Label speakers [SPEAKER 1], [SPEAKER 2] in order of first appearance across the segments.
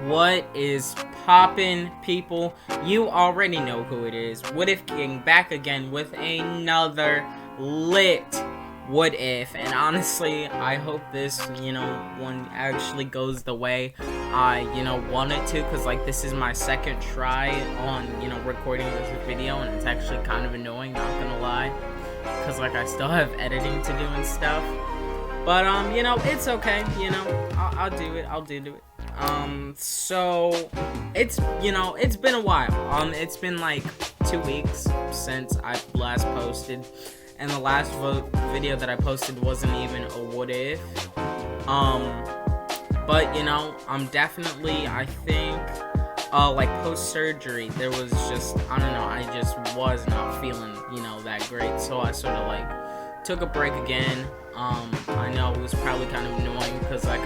[SPEAKER 1] What is poppin', people? You already know who it is. What If King back again with another lit What If. And honestly, I hope this, one actually goes the way I, want it to. Because, this is my second try on, recording this video. And it's actually kind of annoying, not gonna lie. Because, I still have editing to do and stuff. But, it's okay, I'll do it, so, it's been a while, it's been, 2 weeks since I last posted, and the last video that I posted wasn't even a what if, but, I'm definitely, I think, post-surgery, there was just, I don't know, I just was not feeling, that great, so I sort of, took a break again. I know it was probably kind of annoying because I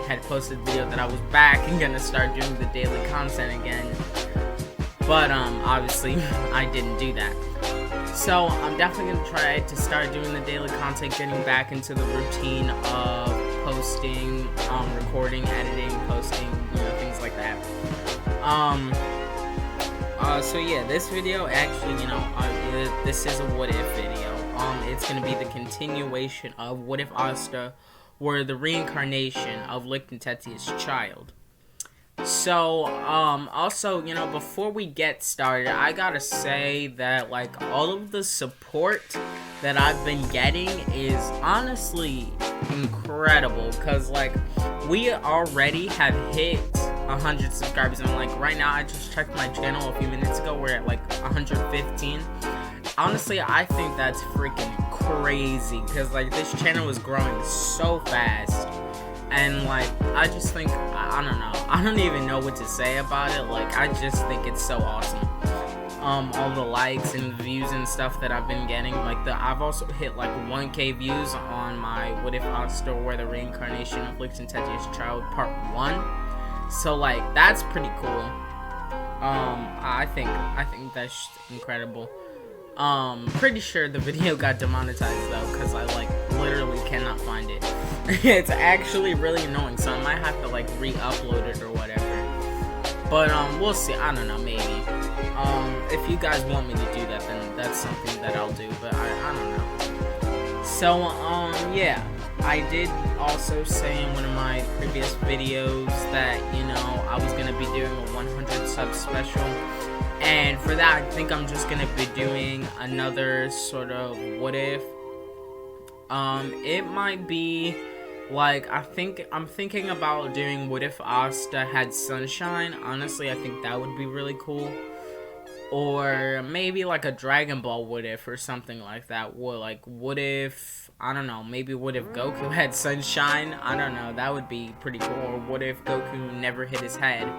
[SPEAKER 1] had posted a video that I was back and gonna start doing the daily content again, but obviously I didn't do that. So I'm definitely gonna try to start doing the daily content, getting back into the routine of posting, recording, editing, posting, things like that. So yeah, this video actually, this is a what if video. It's gonna be the continuation of What If Asta were the reincarnation of Licht and Tetia's child. So, also, before we get started, I gotta say that, all of the support that I've been getting is honestly incredible, because, we already have hit 100 subscribers, and, right now, I just checked my channel a few minutes ago, we're at, 115. Honestly, I think that's freaking crazy, because, this channel is growing so fast, and, I just think, I don't know, I don't even know what to say about it, I just think it's so awesome. All the likes and views and stuff that I've been getting, I've also hit, 1K views on my What If Asta were the Reincarnation of Licht and Tetia's Child Part 1, so, that's pretty cool. I think that's incredible. Pretty sure the video got demonetized though, because I literally cannot find it. It's actually really annoying, so I might have to re-upload it or whatever. But we'll see. I don't know, maybe. If you guys want me to do that, then that's something that I'll do, but I don't know. So yeah, I did also say in one of my previous videos that I was gonna be doing a 100 sub special. And for that, I think I'm just gonna be doing another sort of what if. It might be I'm thinking about doing What If Asta had sunshine. Honestly, I think that would be really cool. Or maybe a Dragon Ball what if or something like that. What if, I don't know, maybe what if Goku had sunshine? I don't know, that would be pretty cool. Or what if Goku never hit his head?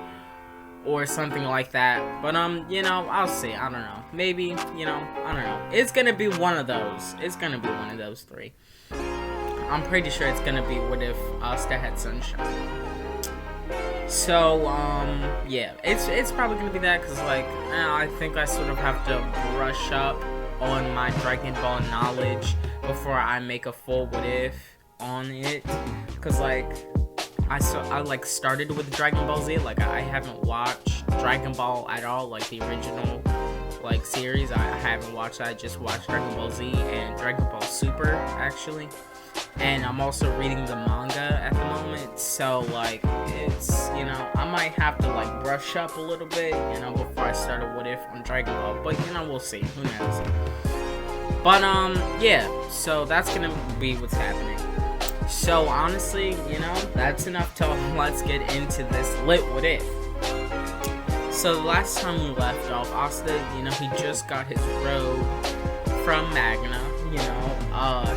[SPEAKER 1] Or something like that, but I'll see, I don't know, maybe, I don't know, it's gonna be one of those, three. I'm pretty sure it's gonna be What If Asta had sunshine. So, yeah, it's probably gonna be that, because, I think I sort of have to brush up on my Dragon Ball knowledge before I make a full what if on it, because, I started with Dragon Ball Z, I haven't watched Dragon Ball at all, the original, series, I haven't watched that, I just watched Dragon Ball Z and Dragon Ball Super, actually, and I'm also reading the manga at the moment, so, it's, I might have to, brush up a little bit, before I start a what if on Dragon Ball, but, we'll see, who knows, but, yeah, so that's gonna be what's happening. So honestly, that's enough talk. Let's get into this lit what if. So the last time we left off, Asta, he just got his robe from Magna,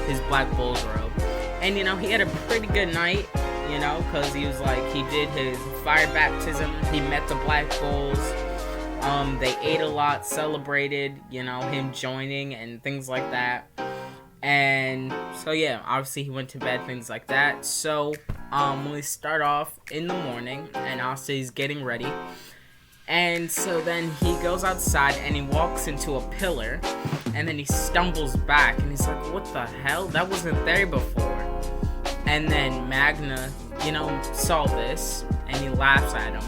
[SPEAKER 1] his Black Bull's robe. And, he had a pretty good night, because he was he did his fire baptism, he met the Black Bulls, they ate a lot, celebrated, him joining and things like that. And so yeah, obviously he went to bed, things like that. So we start off in the morning and Asta's getting ready, and so then he goes outside and he walks into a pillar, and then he stumbles back and he's like, what the hell, that wasn't there before. And then Magna, saw this and he laughs at him,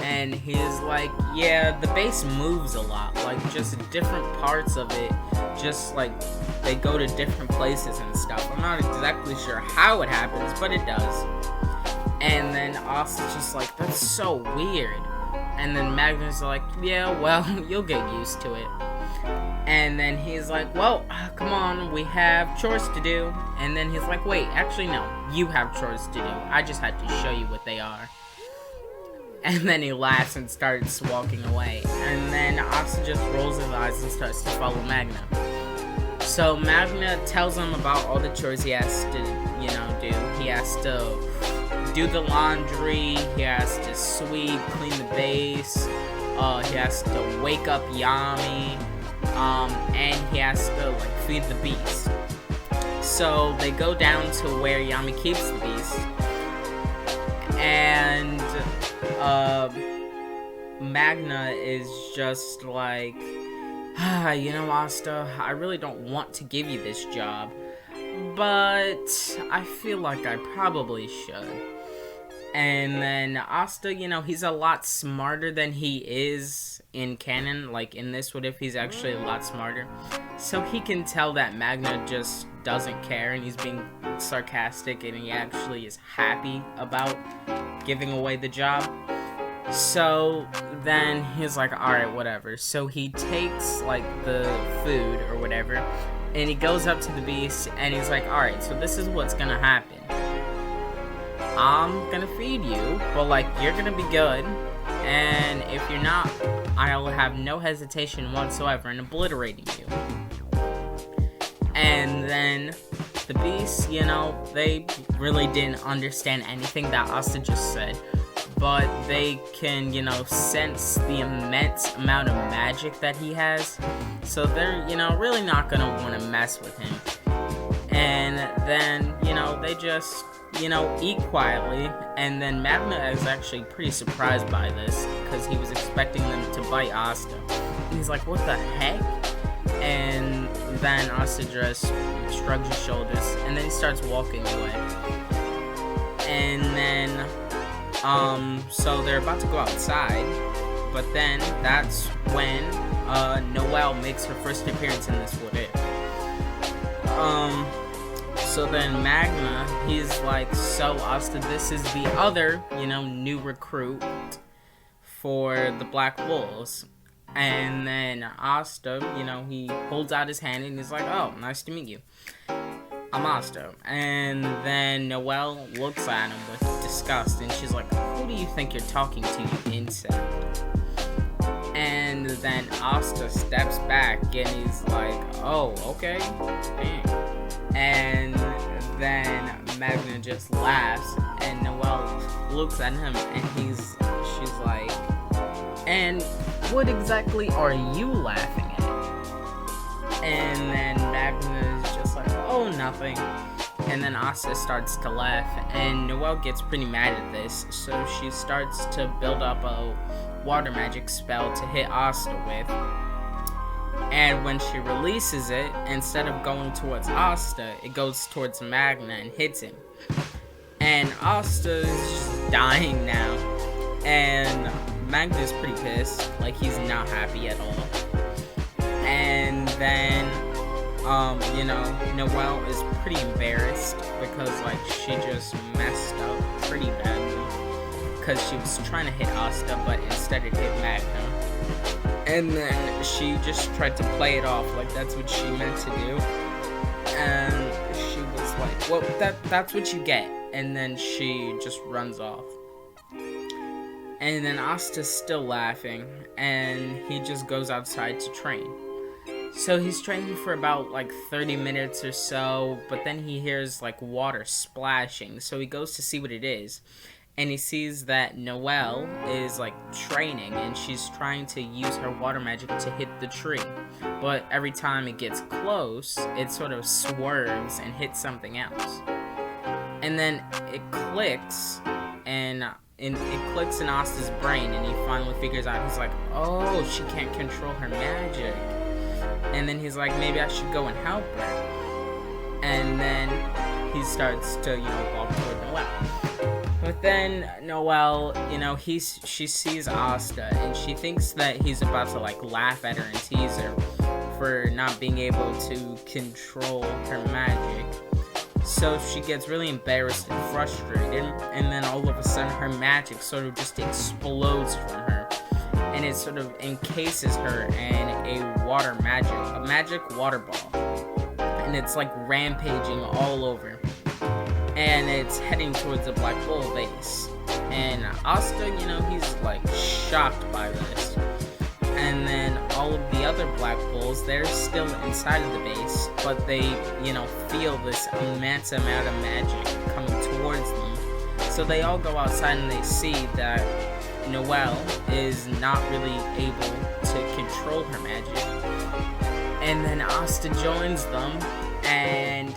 [SPEAKER 1] And he's like, yeah, the base moves a lot, like just different parts of it, just like they go to different places and stuff. I'm not exactly sure how it happens, but it does. And then Asta's just like, that's so weird. And then Magnus is like, yeah, well, you'll get used to it. And then he's like, well, come on, we have chores to do. And then he's like, wait, actually no, you have chores to do. I just had to show you what they are. And then he laughs and starts walking away. And then Asta just rolls his eyes and starts to follow Magna. So Magna tells him about all the chores he has to, do. He has to do the laundry, he has to sweep, clean the base, he has to wake up Yami, and he has to, feed the beast. So they go down to where Yami keeps the beast, and Magna is just like, Asta, I really don't want to give you this job, but I feel like I probably should. And then Asta, he's a lot smarter than he is in canon. Like, in this What If, he's actually a lot smarter. So he can tell that Magna just doesn't care and he's being sarcastic, and he actually is happy about giving away the job. So then he's like, alright, whatever. So he takes, the food or whatever, and he goes up to the beast, and he's like, alright, so this is what's gonna happen. I'm gonna feed you, but, you're gonna be good, and if you're not, I'll have no hesitation whatsoever in obliterating you. And then the beasts, they really didn't understand anything that Asta just said, but they can, sense the immense amount of magic that he has, so they're, really not gonna want to mess with him. And then, they just, eat quietly, and then Magna is actually pretty surprised by this, because he was expecting them to bite Asta. And he's like, what the heck? And then Asta just shrugs his shoulders, and then he starts walking away. And then, so they're about to go outside, but then that's when, Noelle makes her first appearance in this What If. So then Magna, he's like, so Asta, this is the other, new recruit for the Black Wolves. And then Asta, he holds out his hand and he's like, oh, nice to meet you. I'm Asta. And then Noelle looks at him with disgust, and she's like, who do you think you're talking to, you insect? And then Asta steps back and he's like, oh, okay, dang. And then Magna just laughs, and Noelle looks at him, and she's like, and what exactly are you laughing at? And then Magna is just like, oh, nothing. And then Asta starts to laugh, and Noelle gets pretty mad at this, so she starts to build up a water magic spell to hit Asta with. And when she releases it, instead of going towards Asta, it goes towards Magna and hits him. And Asta is just dying now. And Magna's pretty pissed. He's not happy at all. And then, Noelle is pretty embarrassed because, she just messed up pretty badly. Because she was trying to hit Asta, but instead it hit Magna. And then she just tried to play it off like that's what she meant to do. And she was like, well, that's what you get. And then she just runs off. And then Asta's still laughing, and he just goes outside to train. So he's training for about 30 minutes or so, but then he hears water splashing. So he goes to see what it is. And he sees that Noelle is, training, and she's trying to use her water magic to hit the tree. But every time it gets close, it sort of swerves and hits something else. And then it clicks, and it clicks in Asta's brain, and he finally figures out, he's like, oh, she can't control her magic. And then he's like, maybe I should go and help her. And then he starts to, walk toward Noelle. But then Noelle, she sees Asta and she thinks that he's about to like laugh at her and tease her for not being able to control her magic. So she gets really embarrassed and frustrated, and then all of a sudden her magic sort of just explodes from her, and it sort of encases her in a magic water ball, and it's like rampaging all over, and it's heading towards the Black Bull base. And Asta, he's like shocked by this. And then all of the other Black Bulls, they're still inside of the base, but they, feel this immense amount of magic coming towards them. So they all go outside and they see that Noelle is not really able to control her magic. And then Asta joins them, and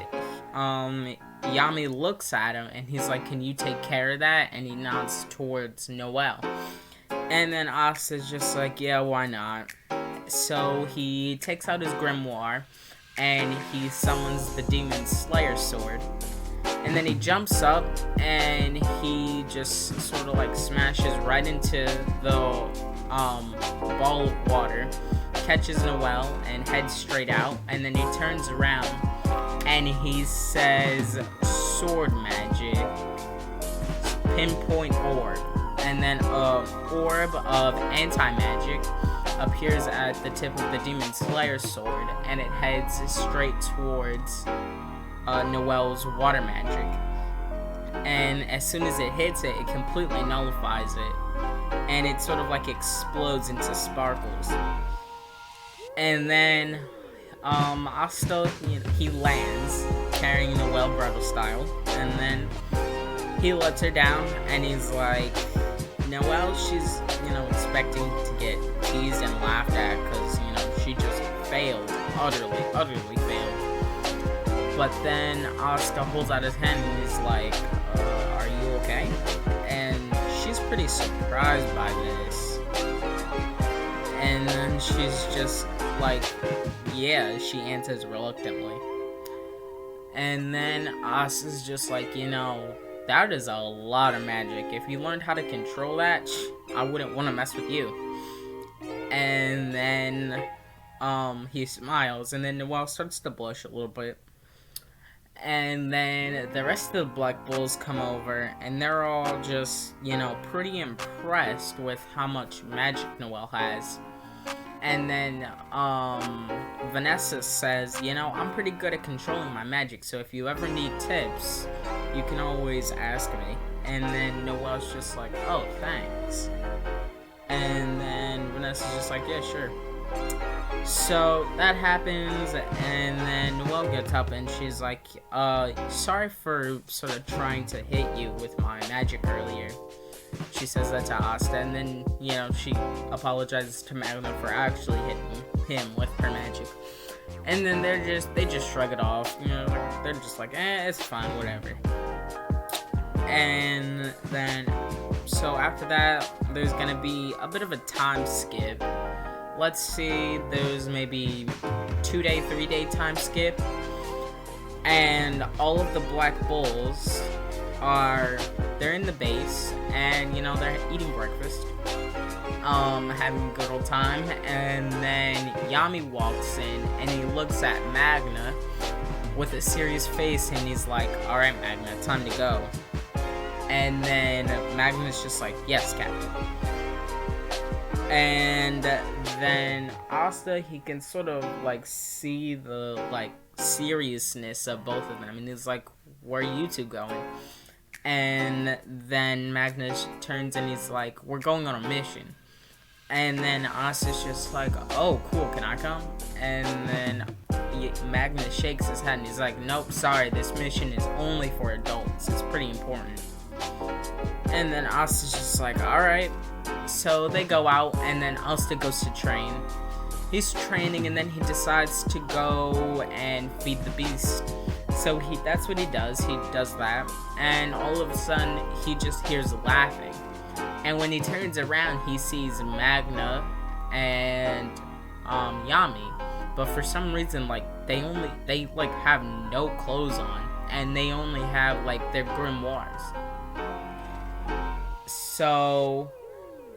[SPEAKER 1] Yami looks at him and he's like, "Can you take care of that?" And he nods towards Noelle. And then Asta's just like, "Yeah, why not?" So he takes out his grimoire and he summons the Demon Slayer sword. And then he jumps up and he just sort of like smashes right into the ball of water, catches Noelle and heads straight out. And then he turns around and he says, "Sword magic, pinpoint orb." And then a orb of anti-magic appears at the tip of the Demon Slayer sword, and it heads straight towards Noelle's water magic. And as soon as it hits it, it completely nullifies it, and it sort of like explodes into sparkles. And then Asta, he lands carrying Noelle brother style, and then he lets her down, and he's like, Noelle, she's, expecting to get teased and laughed at because, she just failed, utterly failed. But then Asta holds out his hand and he's like, "Are you okay?" And she's pretty surprised by this. And then she's just like, "Yeah," she answers reluctantly. And then Asta's just like, "That is a lot of magic. If you learned how to control that, I wouldn't want to mess with you." And then he smiles, and then Noelle starts to blush a little bit. And then the rest of the Black Bulls come over, and they're all just, pretty impressed with how much magic Noelle has. And then Vanessa says, "I'm pretty good at controlling my magic, so if you ever need tips, you can always ask me." And then Noelle's just like, "Oh, thanks." And then Vanessa's just like, "Yeah, sure." So that happens, and then Noelle gets up and she's like, "Sorry for sort of trying to hit you with my magic earlier." She says that to Asta, and then, she apologizes to Magna for actually hitting him with her magic. And then they just shrug it off, they're just like, it's fine, whatever. And then, so after that, there's gonna be a bit of a time skip. Let's see, there's maybe 2-day, 3-day time skip. And all of the Black Bulls they're in the base, and they're eating breakfast, having a good old time. And then Yami walks in and he looks at Magna with a serious face, and he's like, "Alright, Magna, time to go." And then Magna's just like, "Yes, Captain." And then Asta, he can sort of like see the like seriousness of both of them, and he's like, "Where are you two going?" And then Magnus turns and he's like, "We're going on a mission." And then Asta's just like, "Oh, cool, can I come?" And then Magnus shakes his head and he's like, "Nope, sorry, this mission is only for adults. It's pretty important." And then Asta's just like, "Alright." So they go out, and then Asta goes to train. He's training, and then he decides to go and feed the beast. So that's what he does. He does that, and all of a sudden he just hears laughing. And when he turns around, he sees Magna and Yami. But for some reason, like they have no clothes on, and they only have like their grimoires. So,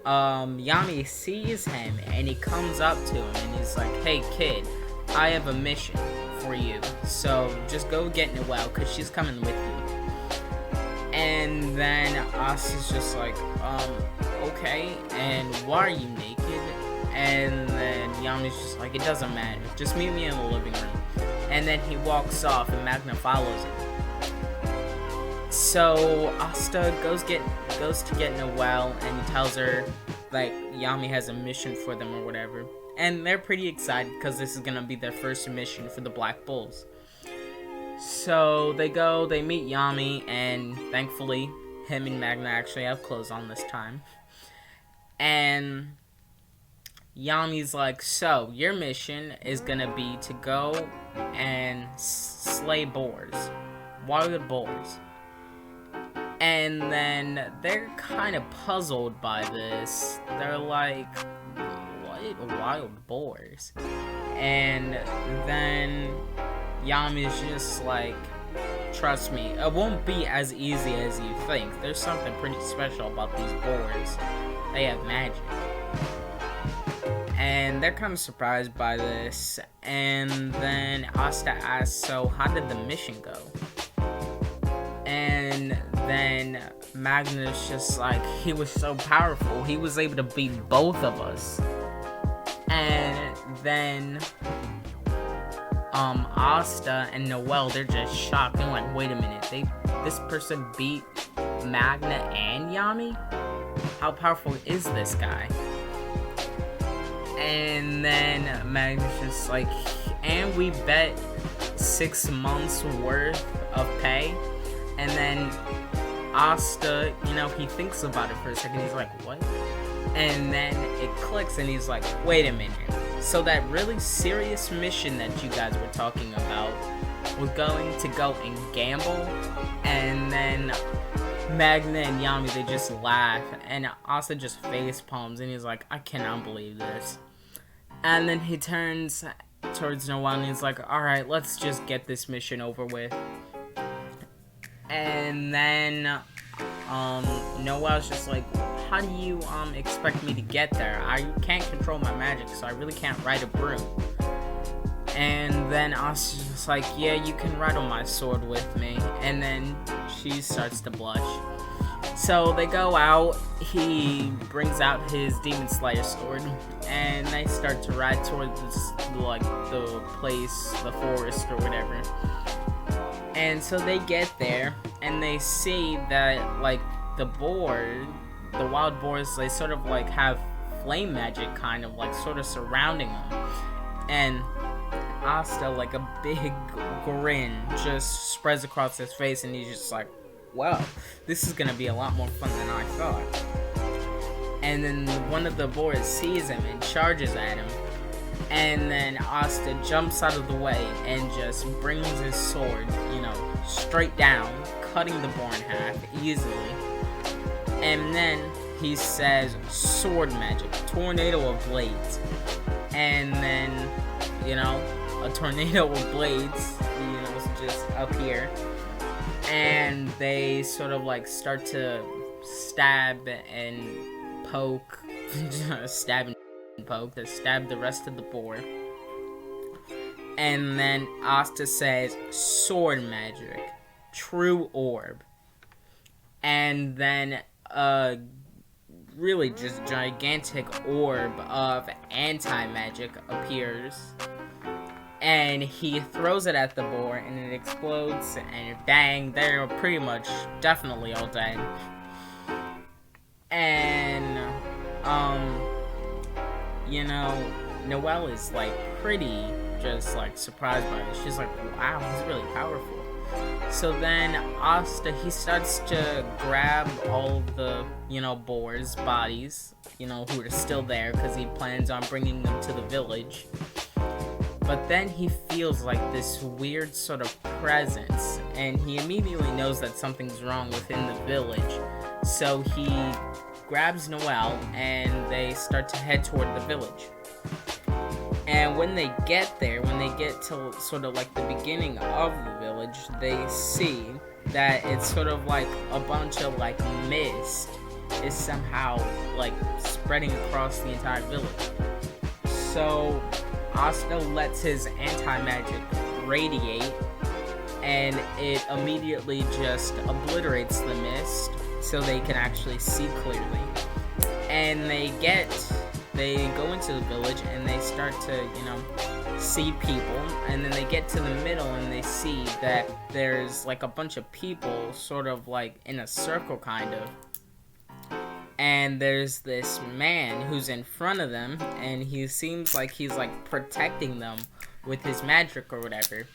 [SPEAKER 1] Yami sees him and he comes up to him and he's like, "Hey kid, I have a mission for you. So just go get Noelle because she's coming with you." And then Asta's just like, okay, and why are you naked? And then Yami's just like, it doesn't matter, just meet me in the living room. And then he walks off and Magna follows him. So Asta goes to get Noelle and he tells her like Yami has a mission for them or whatever. And they're pretty excited because this is gonna be their first mission for the Black Bulls. So they meet Yami, and thankfully him and Magna actually have clothes on this time. And Yami's like, so your mission is gonna be to go and slay boars, wild boars. And then they're kind of puzzled by this. They're like, what? Wild boars? And then Yami's just like, trust me, it won't be as easy as you think. There's something pretty special about these boars. They have magic. And they're kind of surprised by this. And then Asta asks, so how did the mission go? And then Magnus just like, he was so powerful. He was able to beat both of us. And then Asta and Noelle, they're just shocked. They're like, wait a minute, this person beat Magna and Yami? How powerful is this guy? And then Magnus just like, and we bet 6 months worth of pay. And then Asta, he thinks about it for a second. He's like, what? And then it clicks and he's like, wait a minute. So that really serious mission that you guys were talking about was going to go and gamble? And then Magna and Yami, they just laugh. And Asta just face palms and he's like, I cannot believe this. And then he turns towards Noelle and he's like, alright, let's just get this mission over with. And then Noelle's just like, how do you expect me to get there? I can't control my magic, so I really can't ride a broom. And then Asta's just like, yeah, you can ride on my sword with me. And then she starts to blush. So they go out, he brings out his Demon Slayer sword, and they start to ride towards this, like, the place, the forest or whatever. And so they get there, and they see that, like, the wild boars, they sort of, like, have flame magic kind of, like, sort of surrounding them. And Asta, like, a big grin just spreads across his face, and he's just like, wow, this is gonna be a lot more fun than I thought. And then one of the boars sees him and charges at him. And then Asta jumps out of the way and just brings his sword, straight down, cutting the boar in half easily. And then he says, sword magic, tornado of blades. And then, a tornado of blades, is just up here. And they sort of like start to stab and poke, stab the rest of the boar. And then Asta says, sword magic, true orb. And then really just gigantic orb of anti-magic appears. And he throws it at the boar, and it explodes, and bang, they're pretty much definitely all dead. And, Noelle is, like, pretty just, like, surprised by it. She's like, wow, he's really powerful. So then Asta, he starts to grab all the, boars' bodies, who are still there, because he plans on bringing them to the village. But then he feels like this weird sort of presence, and he immediately knows that something's wrong within the village. So he grabs Noelle, and they start to head toward the village. And when they get there, when they get to sort of like the beginning of the village, they see that it's sort of like a bunch of like mist is somehow, like, spreading across the entire village. So Asta lets his anti-magic radiate, and it immediately just obliterates the mist so they can actually see clearly. And they go into the village and they start to, see people, and then they get to the middle and they see that there's like a bunch of people sort of like in a circle kind of, and there's this man who's in front of them, and he seems like he's like protecting them with his magic or whatever.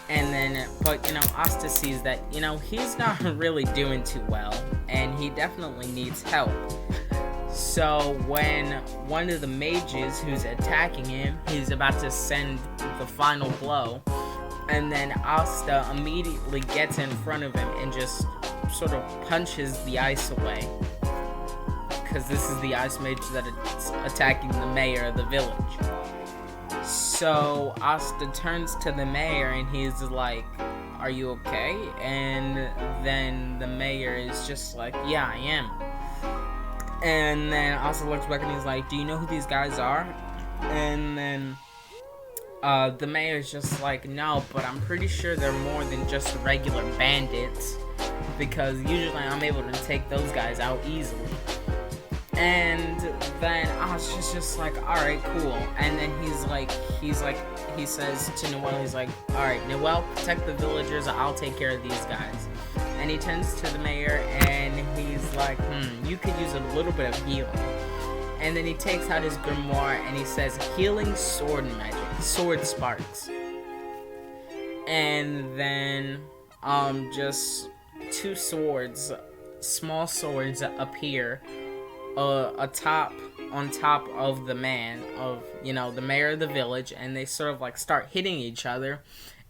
[SPEAKER 1] And then, but Asta sees that he's not really doing too well, and he definitely needs help. So when one of the mages who's attacking him, he's about to send the final blow, and then Asta immediately gets in front of him and just sort of punches the ice away, because this is the ice mage that is attacking the mayor of the village. So Asta turns to the mayor and he's like, "Are you okay?" And then the mayor is just like, "Yeah, I am." And then Asta looks back and he's like, "Do you know who these guys are?" And then the mayor's just like, "No, but I'm pretty sure they're more than just regular bandits, because usually I'm able to take those guys out easily." And then Asta's just like, "Alright, cool." And then he says to Noelle, he's like, "Alright, Noelle, protect the villagers, I'll take care of these guys." And he turns to the mayor and he's like, "You could use a little bit of healing." And then he takes out his grimoire and he says, "Healing sword magic, sword sparks." And then, just two swords, small swords appear, on top of the man, of, the mayor of the village, and they sort of like start hitting each other.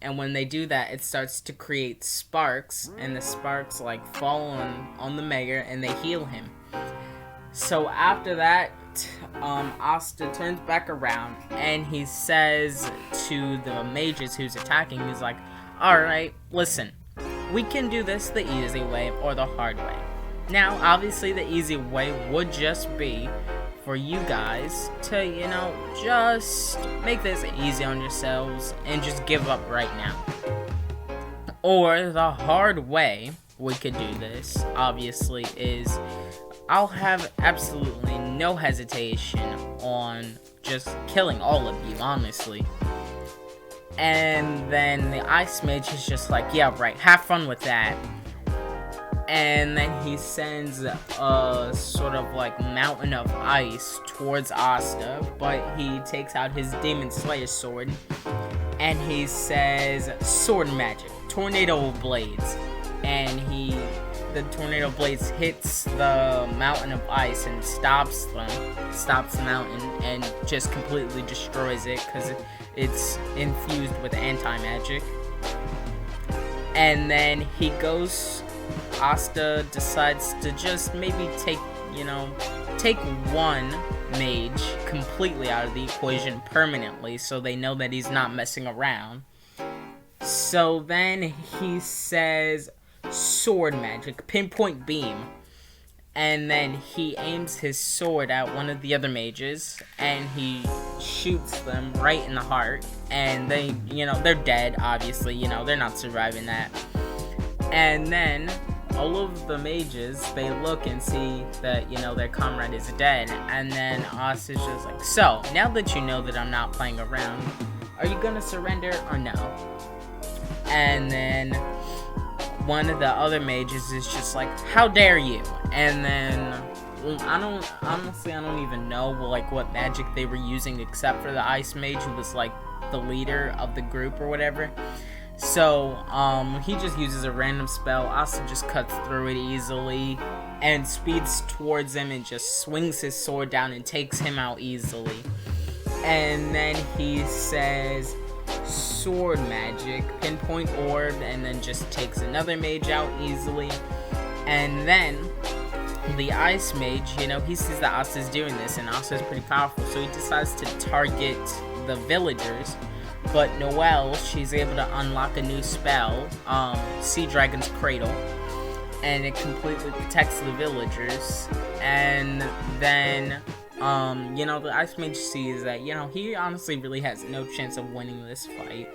[SPEAKER 1] And when they do that, it starts to create sparks, and the sparks like fall on the mayor and they heal him. So after that, Asta turns back around and he says to the mages who's attacking, he's like, "Alright, listen, we can do this the easy way or the hard way. Now, obviously the easy way would just be for you guys to, just make this easy on yourselves and just give up right now. Or the hard way we could do this, obviously, is I'll have absolutely no hesitation on just killing all of you, honestly." And then the ice mage is just like, "Yeah, right, have fun with that." And then he sends a sort of like mountain of ice towards Asta, but he takes out his Demon Slayer sword and he says, "Sword magic, tornado of blades." And the tornado of blades hits the mountain of ice and stops the mountain and just completely destroys it, because it's infused with anti-magic. And then Asta decides to just maybe take one mage completely out of the equation permanently, so they know that he's not messing around. So then he says, "Sword magic, pinpoint beam." And then he aims his sword at one of the other mages, and he shoots them right in the heart. And they, they're dead, obviously, they're not surviving that. And then all of the mages, they look and see that, their comrade is dead. And then Asta's just like, "So, now that you know that I'm not playing around, are you gonna surrender or no?" And then one of the other mages is just like, "How dare you?" And then, I don't even know, like, what magic they were using except for the ice mage, who was, like, the leader of the group or whatever. So, he just uses a random spell. Asta just cuts through it easily and speeds towards him and just swings his sword down and takes him out easily. And then he says, "Sword magic, pinpoint orb," and then just takes another mage out easily. And then the ice mage, he sees that Asta's doing this, and Asta's pretty powerful, so he decides to target the villagers. But Noelle, she's able to unlock a new spell, Sea Dragon's Cradle, and it completely protects the villagers. And then, the Ice Mage sees that, he honestly really has no chance of winning this fight.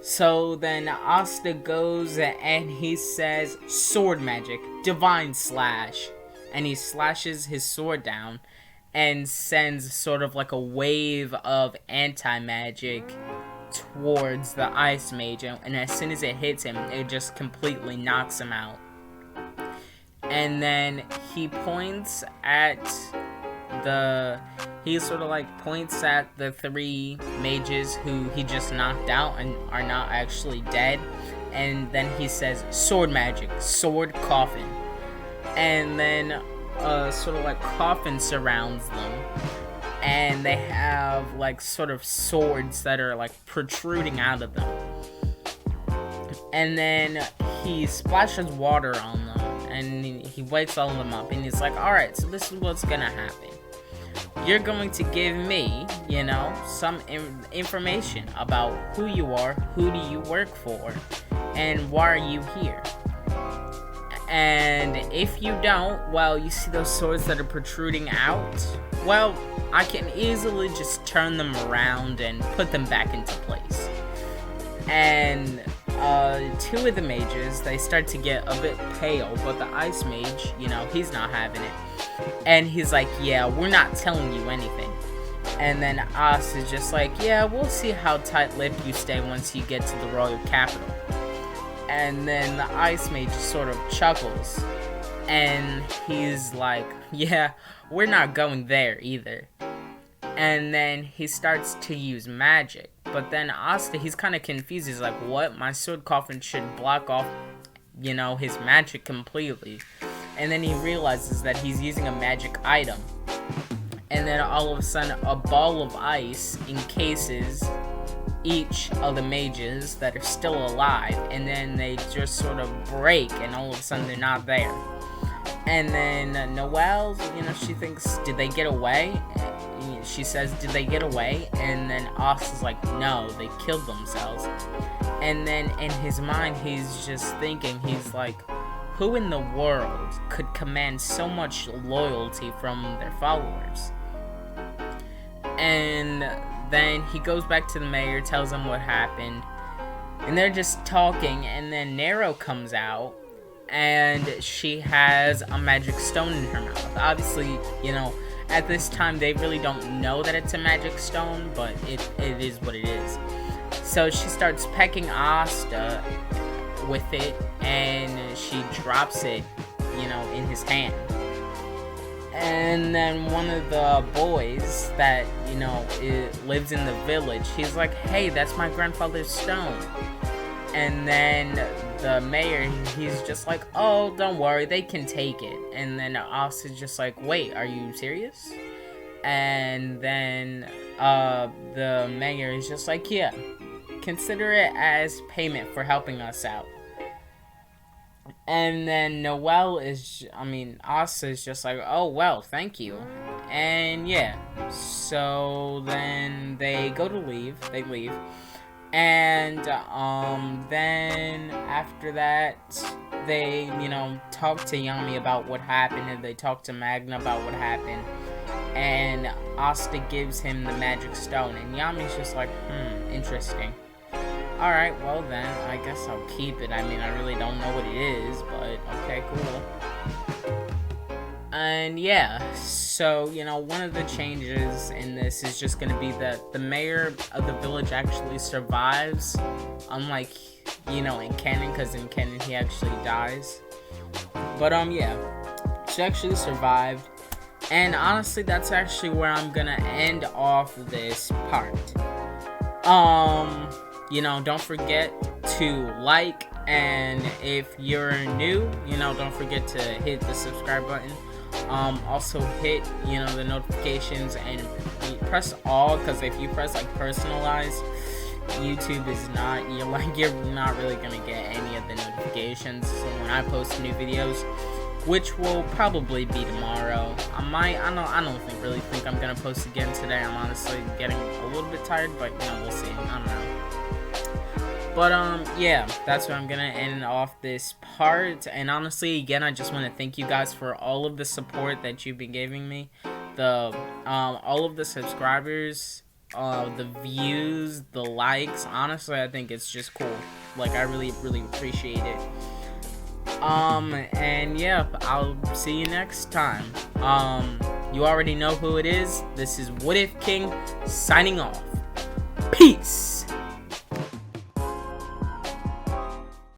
[SPEAKER 1] So then Asta goes and he says, sword magic, divine slash. And he slashes his sword down and sends sort of like a wave of anti-magic towards the Ice Mage. And as soon as it hits him, it just completely knocks him out. And then he points at he sort of like points at the 3 mages who he just knocked out and are not actually dead. And then he says, sword magic, sword coffin. And then sort of like coffin surrounds them. And they have like sort of swords that are like protruding out of them. And then he splashes water on them. And he wakes all of them up. And he's like, alright, so this is what's gonna happen. You're going to give me, some information about who you are, who do you work for, and why are you here. And if you don't, well, you see those swords that are protruding out? Well, I can easily just turn them around and put them back into place. And 2 of the mages, they start to get a bit pale, but the Ice Mage, he's not having it. And he's like, yeah, we're not telling you anything. And then Asta is just like, yeah, we'll see how tight-lipped you stay once you get to the royal capital. And then the Ice Mage sort of chuckles. And he's like, yeah, we're not going there either. And then he starts to use magic. But then Asta, he's kind of confused. He's like, what? My sword coffin should block off, his magic completely. And then he realizes that he's using a magic item. And then all of a sudden, a ball of ice encases each of the mages that are still alive. And then they just sort of break, and all of a sudden they're not there. And then Noelle, she thinks, did they get away? She says, did they get away? And then Asta's like, no, they killed themselves. And then in his mind, he's just thinking, he's like, who in the world could command so much loyalty from their followers? And then he goes back to the mayor, tells him what happened. And they're just talking, and then Nero comes out. And she has a magic stone in her mouth. Obviously, at this time, they really don't know that it's a magic stone, but it is what it is. So she starts pecking Asta with it, and she drops it, in his hand. And then one of the boys that, lives in the village, he's like, hey, that's my grandfather's stone. And then the mayor, he's just like, oh, don't worry, they can take it. And then Asta's just like, wait, are you serious? And then the mayor is just like, yeah, consider it as payment for helping us out. And then Asta is just like, oh, well, thank you. And yeah, so then they go to leave, they leave. And then after that, they, talk to Yami about what happened, and they talk to Magna about what happened. And Asta gives him the magic stone, and Yami's just like, interesting. Alright, well then, I guess I'll keep it. I really don't know what it is, but okay, cool. And yeah, so, one of the changes in this is just going to be that the mayor of the village actually survives, unlike, in canon, because in canon he actually dies. But, yeah, she actually survived, and honestly, that's actually where I'm going to end off this part. Don't forget to like, and if you're new, don't forget to hit the subscribe button. Also hit, the notifications and press all, because if you press personalized, YouTube is not, you're not really gonna get any of the notifications. So when I post new videos, which will probably be tomorrow, I don't really think I'm gonna post again today. I'm honestly getting a little bit tired, but we'll see. I don't know. But yeah, that's where I'm gonna end off this part. And honestly, again, I just want to thank you guys for all of the support that you've been giving me, the all of the subscribers, the views, the likes. Honestly, I think it's just cool. Like, I really appreciate it. And yeah, I'll see you next time. You already know who it is. This is What If King signing off. Peace.